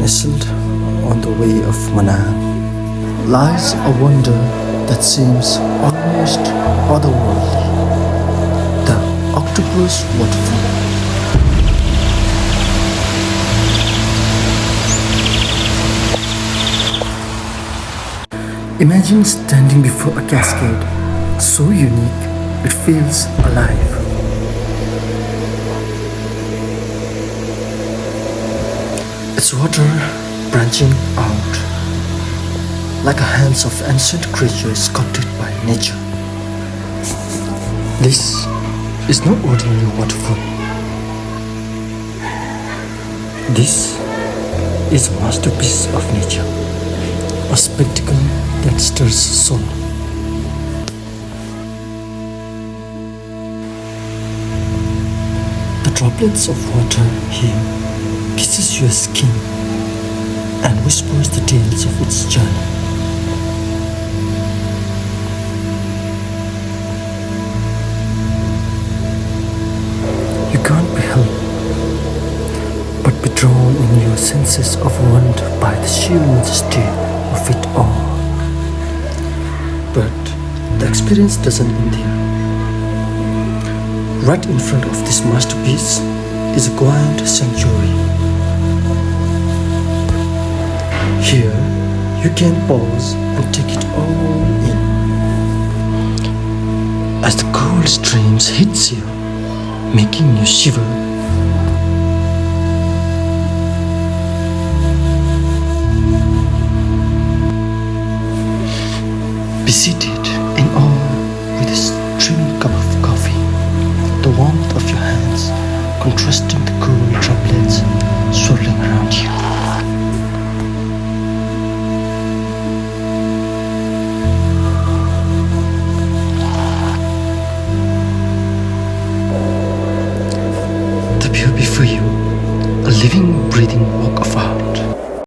nestled on the way of Manang, lies a wonder that seems almost otherworldly, the Octopus Waterfall. Imagine standing before a cascade so unique it feels alive. Its water branching out like a hands of ancient creatures sculpted by nature. This is no ordinary waterfall. This is a masterpiece of nature, a spectacle that stirs soul. The droplets of water here kisses your skin and whispers the tales of its journey. You can't be helped but be drawn in your senses overwhelmed by the sheer majesty of it all. But the experience doesn't end here. Right in front of this masterpiece is a quiet sanctuary. Here, you can pause and take it all in. As the cold streams hits you, making you shiver. Be seated in awe with a steaming cup of coffee, the warmth of your hands contrasting the cool droplets swirling around you. The view before you, a living, breathing work of art.